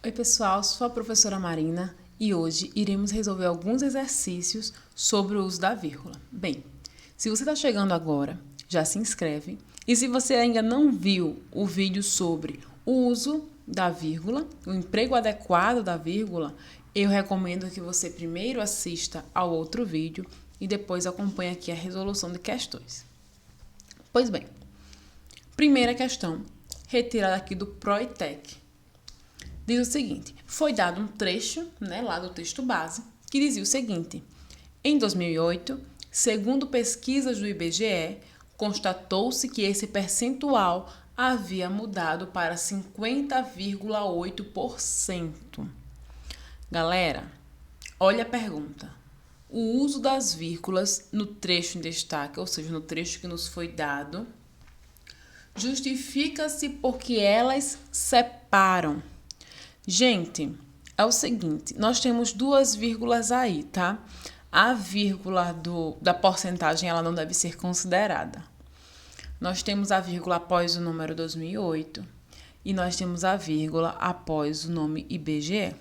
Oi pessoal, sou a professora Marina e hoje iremos resolver alguns exercícios sobre o uso da vírgula. Bem, se você está chegando agora, já se inscreve, e se você ainda não viu o vídeo sobre o uso da vírgula, o emprego adequado da vírgula, eu recomendo que você primeiro assista ao outro vídeo e depois acompanhe aqui a resolução de questões. Pois bem, primeira questão, retirada aqui do PROITEC. Diz o seguinte, foi dado um trecho, lá do texto base, que dizia o seguinte: em 2008, segundo pesquisas do IBGE, constatou-se que esse percentual havia mudado para 50,8%. Galera, olha a pergunta. O uso das vírgulas no trecho em destaque, ou seja, no trecho que nos foi dado, justifica-se porque elas separam. Gente, é o seguinte, nós temos duas vírgulas aí, tá? A vírgula da porcentagem, ela não deve ser considerada. Nós temos a vírgula após o número 2008 e nós temos a vírgula após o nome IBGE.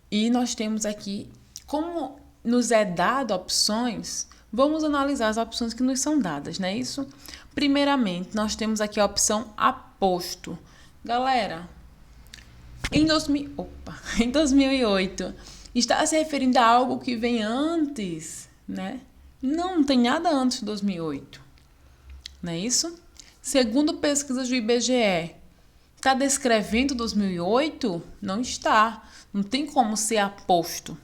E nós temos aqui, como nos é dado opções, vamos analisar as opções que nos são dadas, não é isso? Primeiramente, nós temos aqui a opção aposto. Galera, em 2008, está se referindo a algo que vem antes, né? Não tem nada antes de 2008, não é isso? Segundo pesquisas do IBGE, está descrevendo 2008? Não está. Não tem como ser aposto.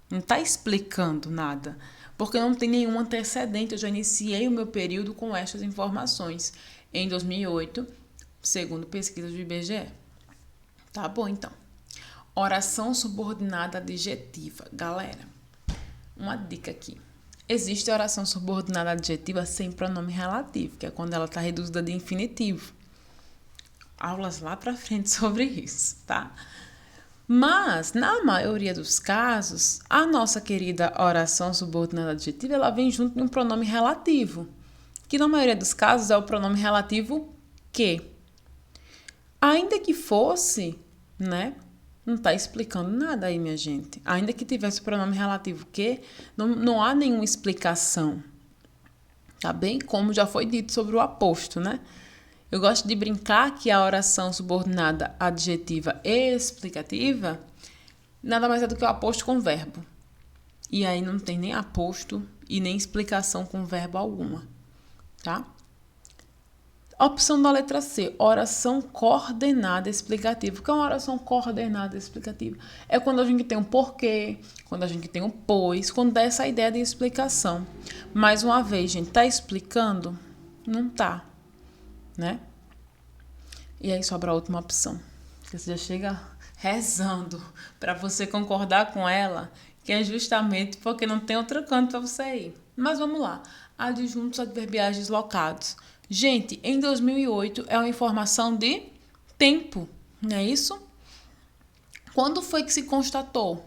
Não está explicando nada, porque não tem nenhum antecedente. Eu já iniciei o meu período com estas informações em 2008, segundo pesquisas do IBGE. Tá bom, então. Oração subordinada adjetiva. Galera, uma dica aqui. Existe a oração subordinada adjetiva sem pronome relativo, que é quando ela está reduzida de infinitivo. Aulas lá pra frente sobre isso, tá? Mas, na maioria dos casos, a nossa querida oração subordinada adjetiva, ela vem junto de um pronome relativo, que na maioria dos casos é o pronome relativo que. Ainda que fosse, né? Não está explicando nada aí, minha gente. Ainda que tivesse o pronome relativo que, não há nenhuma explicação. Tá bem? Como já foi dito sobre o aposto, né? Eu gosto de brincar que a oração subordinada adjetiva explicativa nada mais é do que o aposto com verbo. E aí não tem nem aposto e nem explicação com verbo alguma, tá? Opção da letra C, oração coordenada explicativa. O que é uma oração coordenada explicativa? É quando a gente tem um porquê, quando a gente tem um pois, quando dá essa ideia de explicação. Mais uma vez, gente, tá explicando? Não tá, né? E aí sobra a última opção. Você já chega rezando para você concordar com ela, que é justamente porque não tem outro canto para você ir. Mas vamos lá. Adjuntos adverbiais deslocados. Gente, em 2008 é uma informação de tempo, não é isso? Quando foi que se constatou?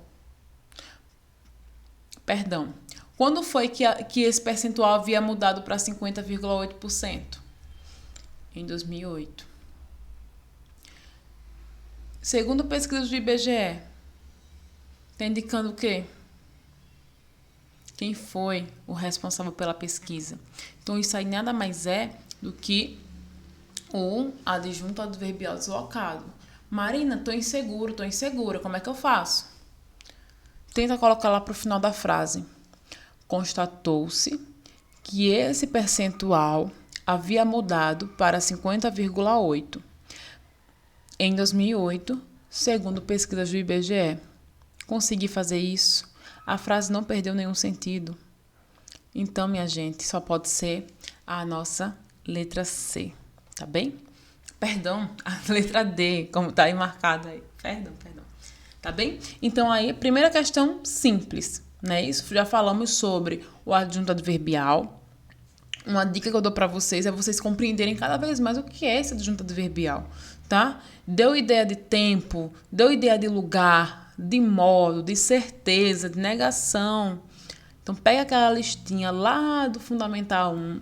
Perdão. Quando foi que esse percentual havia mudado para 50,8%? Em 2008. Segundo pesquisas do IBGE, está indicando o quê? Quem foi o responsável pela pesquisa? Então, isso aí nada mais é do que o adjunto adverbial deslocado. Marina, tô insegura, como é que eu faço? Tenta colocar lá para o final da frase. Constatou-se que esse percentual havia mudado para 50,8% em 2008, segundo pesquisas do IBGE. Consegui fazer isso? A frase não perdeu nenhum sentido. Então, minha gente, só pode ser a nossa letra C, tá bem? Perdão, a letra D, como tá aí marcada aí. Perdão. Tá bem? Então, aí, primeira questão simples, né? Isso já falamos sobre o adjunto adverbial. Uma dica que eu dou para vocês é vocês compreenderem cada vez mais o que é esse adjunto adverbial, tá? Deu ideia de tempo, deu ideia de lugar, de modo, de certeza, de negação. Então, pega aquela listinha lá do Fundamental 1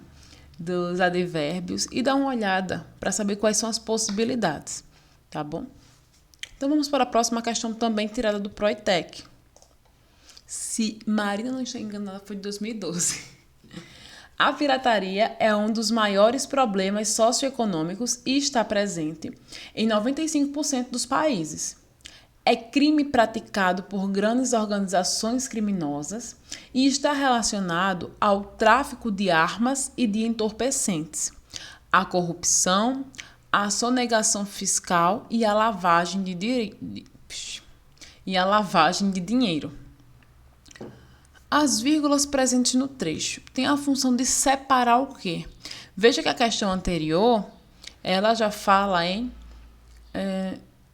dos advérbios e dá uma olhada para saber quais são as possibilidades, tá bom? Então, vamos para a próxima questão, também tirada do Proitec. Se Marina não está enganada, foi de 2012. A pirataria é um dos maiores problemas socioeconômicos e está presente em 95% dos países. É crime praticado por grandes organizações criminosas e está relacionado ao tráfico de armas e de entorpecentes, à corrupção, à sonegação fiscal e à lavagem de dinheiro. As vírgulas presentes no trecho têm a função de separar o quê? Veja que a questão anterior, ela já fala em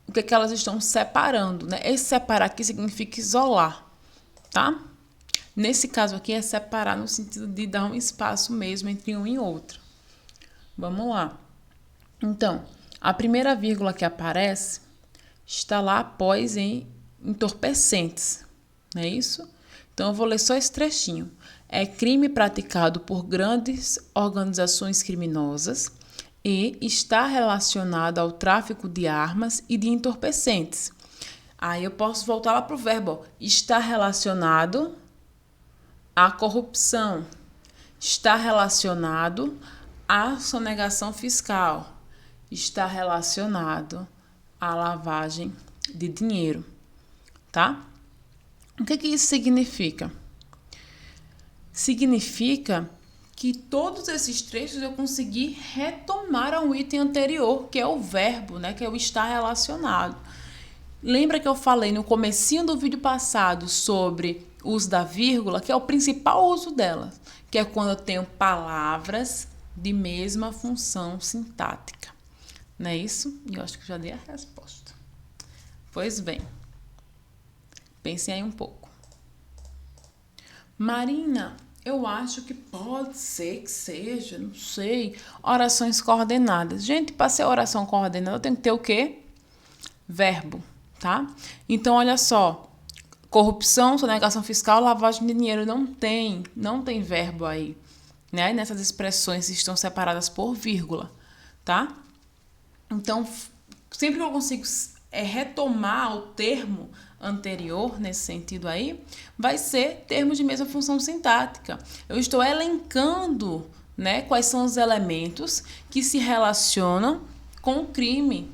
o que elas estão separando, né? Esse separar aqui significa isolar, tá? Nesse caso aqui é separar no sentido de dar um espaço mesmo entre um e outro. Vamos lá. Então, a primeira vírgula que aparece está lá após em entorpecentes, não é isso? Então, eu vou ler só esse trechinho. É crime praticado por grandes organizações criminosas e está relacionado ao tráfico de armas e de entorpecentes. Aí eu posso voltar lá para o verbo. Está relacionado à corrupção. Está relacionado à sonegação fiscal. Está relacionado à lavagem de dinheiro. Tá? O que isso significa? Significa que todos esses trechos eu consegui retomar ao item anterior, que é o verbo, né? Que é o estar relacionado. Lembra que eu falei no comecinho do vídeo passado sobre o uso da vírgula, que é o principal uso dela, que é quando eu tenho palavras de mesma função sintática. Não é isso? E eu acho que já dei a resposta. Pois bem. Pensem aí um pouco. Marina, eu acho que pode ser que seja, não sei, orações coordenadas. Gente, para ser oração coordenada tem que ter o quê? Verbo, tá? Então, olha só. Corrupção, sonegação fiscal, lavagem de dinheiro não tem verbo aí, né? Nessas expressões estão separadas por vírgula, tá? Então, sempre que eu consigo retomar o termo anterior, nesse sentido aí, vai ser termos de mesma função sintática. Eu estou elencando, né, quais são os elementos que se relacionam com o crime,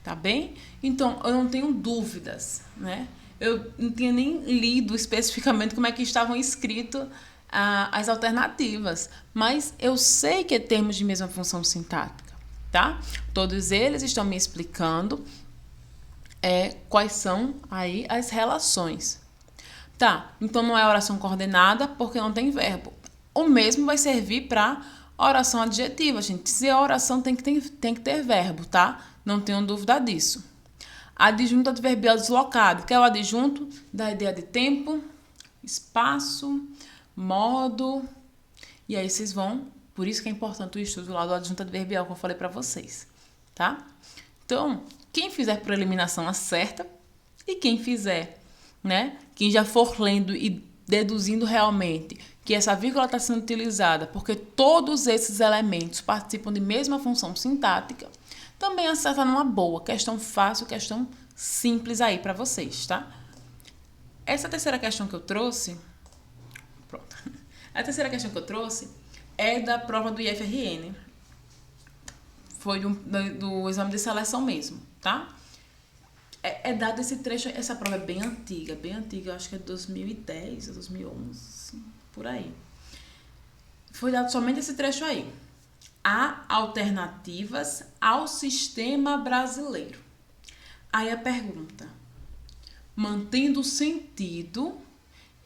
tá bem? Então, eu não tenho dúvidas, né? Eu não tinha nem lido especificamente como é que estavam escritas as alternativas, mas eu sei que é termos de mesma função sintática, tá? Todos eles estão me explicando quais são aí as relações. Tá, então não é oração coordenada porque não tem verbo. O mesmo vai servir para oração adjetiva, gente. Se a oração tem que ter verbo, tá? Não tenham dúvida disso. Adjunto adverbial deslocado, que é o adjunto da ideia de tempo, espaço, modo. E aí vocês vão, por isso que é importante o estudo lá do adjunto adverbial que eu falei para vocês, tá? Então, quem fizer por eliminação acerta e quem fizer, né? Quem já for lendo e deduzindo realmente que essa vírgula está sendo utilizada porque todos esses elementos participam de mesma função sintática, também acerta numa boa. Questão fácil, questão simples aí para vocês, tá? Essa terceira questão que eu trouxe... Pronto. A terceira questão que eu trouxe é da prova do IFRN. Foi do exame de seleção mesmo, tá? É dado esse trecho, essa prova é bem antiga, eu acho que é de 2010, 2011, por aí. Foi dado somente esse trecho aí. Há alternativas ao sistema brasileiro. Aí a pergunta, mantendo o sentido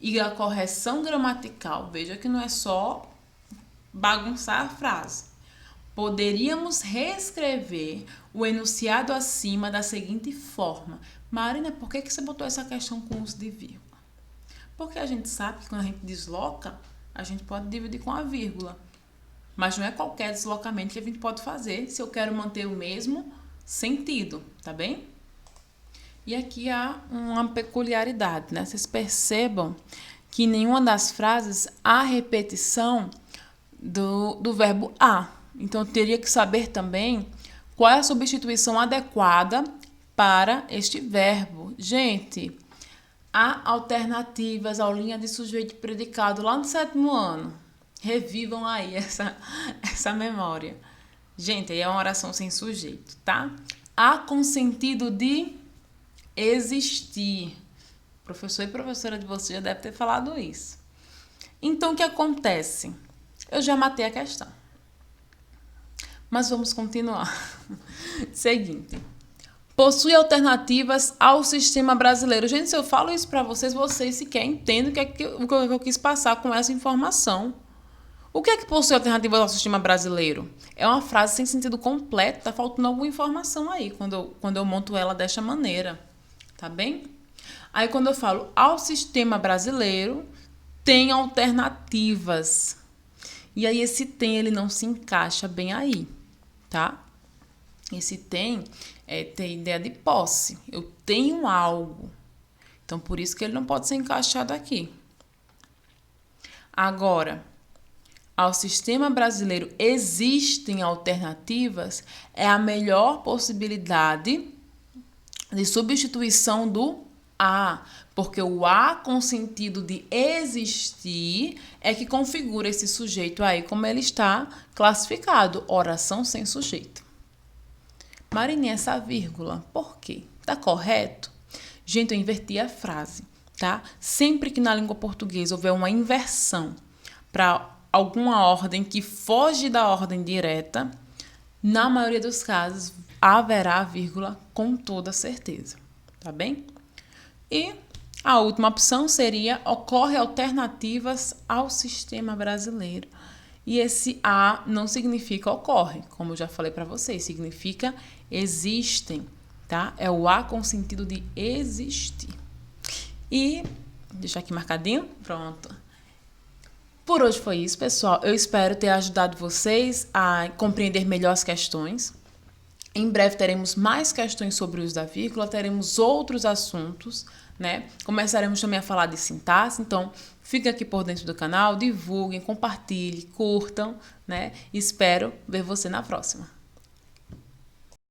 e a correção gramatical, veja que não é só bagunçar a frase. Poderíamos reescrever o enunciado acima da seguinte forma. Marina, por que você botou essa questão com uso de vírgula? Porque a gente sabe que quando a gente desloca, a gente pode dividir com a vírgula. Mas não é qualquer deslocamento que a gente pode fazer se eu quero manter o mesmo sentido, tá bem? E aqui há uma peculiaridade, né? Vocês percebam que em nenhuma das frases há repetição do verbo a. Então, eu teria que saber também qual é a substituição adequada para este verbo. Gente, há alternativas, aulinha de sujeito e predicado lá no 7º ano. Revivam aí essa memória. Gente, aí é uma oração sem sujeito, tá? Há com sentido de existir. Professor e professora de vocês já deve ter falado isso. Então, o que acontece? Eu já matei a questão. Mas vamos continuar. Seguinte. Possui alternativas ao sistema brasileiro. Gente, se eu falo isso para vocês, vocês sequer entendem o que eu quis passar com essa informação. O que é que possui alternativas ao sistema brasileiro? É uma frase sem sentido completo, tá faltando alguma informação aí quando eu monto ela desta maneira, tá bem? Aí quando eu falo ao sistema brasileiro, tem alternativas. E aí esse tem, ele não se encaixa bem aí, tá? Esse tem ideia de posse. Eu tenho algo. Então, por isso que ele não pode ser encaixado aqui. Agora, ao sistema brasileiro existem alternativas, é a melhor possibilidade de substituição do a, porque o a com sentido de existir é que configura esse sujeito aí como ele está classificado, oração sem sujeito. Marininha, essa vírgula, por quê? Tá correto? Gente, eu inverti a frase, tá? Sempre que na língua portuguesa houver uma inversão para alguma ordem que foge da ordem direta, na maioria dos casos haverá vírgula com toda certeza, tá bem? E a última opção seria ocorre alternativas ao sistema brasileiro. E esse a não significa ocorre, como eu já falei para vocês, significa existem, tá? É o a com sentido de existir. E deixar aqui marcadinho, pronto. Por hoje foi isso, pessoal. Eu espero ter ajudado vocês a compreender melhor as questões. Em breve teremos mais questões sobre o uso da vírgula, teremos outros assuntos, né? Começaremos também a falar de sintaxe, então fiquem aqui por dentro do canal, divulguem, compartilhem, curtam, né? Espero ver você na próxima.